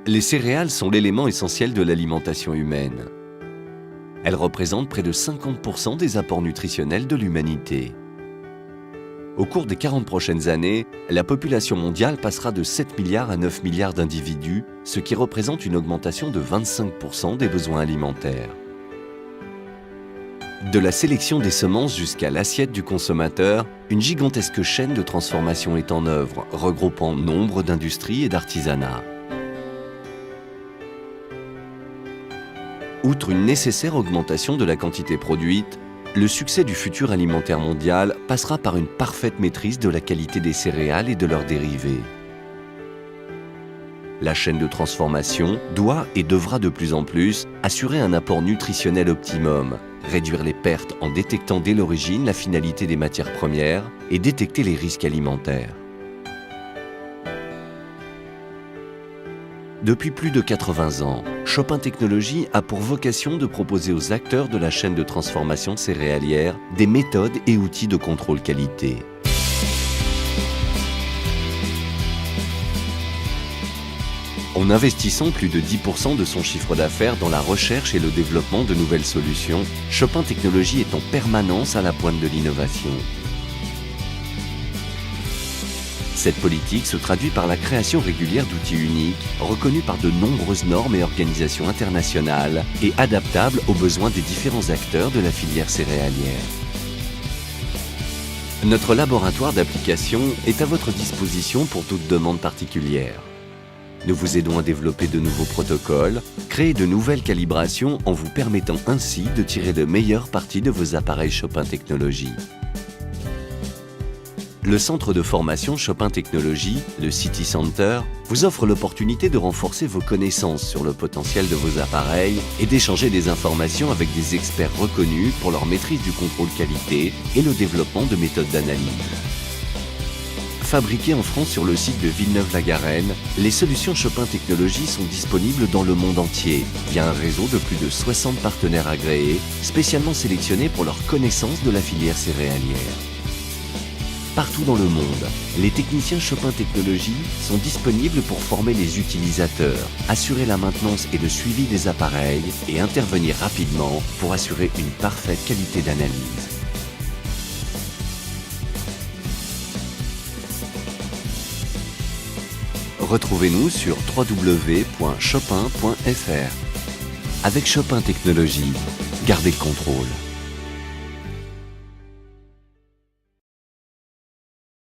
Les céréales sont l'élément essentiel de l'alimentation humaine. Elles représentent près de 50% des apports nutritionnels de l'humanité. Au cours des 40 prochaines années, la population mondiale passera de 7 milliards à 9 milliards d'individus, ce qui représente une augmentation de 25% des besoins alimentaires. De la sélection des semences jusqu'à l'assiette du consommateur, une gigantesque chaîne de transformation est en œuvre, regroupant nombre d'industries et d'artisanats. Outre une nécessaire augmentation de la quantité produite, le succès du futur alimentaire mondial passera par une parfaite maîtrise de la qualité des céréales et de leurs dérivés. La chaîne de transformation doit et devra de plus en plus assurer un apport nutritionnel optimum, réduire les pertes en détectant dès l'origine la finalité des matières premières et détecter les risques alimentaires. Depuis plus de 80 ans, Chopin Technologies a pour vocation de proposer aux acteurs de la chaîne de transformation céréalière des méthodes et outils de contrôle qualité. En investissant plus de 10% de son chiffre d'affaires dans la recherche et le développement de nouvelles solutions, Chopin Technologies est en permanence à la pointe de l'innovation. Cette politique se traduit par la création régulière d'outils uniques, reconnus par de nombreuses normes et organisations internationales et adaptables aux besoins des différents acteurs de la filière céréalière. Notre laboratoire d'application est à votre disposition pour toute demande particulière. Nous vous aidons à développer de nouveaux protocoles, créer de nouvelles calibrations en vous permettant ainsi de tirer le meilleur parti de vos appareils Chopin Technologies. Le centre de formation Chopin Technologies, le City Center, vous offre l'opportunité de renforcer vos connaissances sur le potentiel de vos appareils et d'échanger des informations avec des experts reconnus pour leur maîtrise du contrôle qualité et le développement de méthodes d'analyse. Fabriquées en France sur le site de Villeneuve-la-Garenne, les solutions Chopin Technologies sont disponibles dans le monde entier via un réseau de plus de 60 partenaires agréés, spécialement sélectionnés pour leur connaissance de la filière céréalière. Partout dans le monde, les techniciens Chopin Technologies sont disponibles pour former les utilisateurs, assurer la maintenance et le suivi des appareils et intervenir rapidement pour assurer une parfaite qualité d'analyse. Retrouvez-nous sur www.chopin.fr. Avec Chopin Technologies, gardez le contrôle.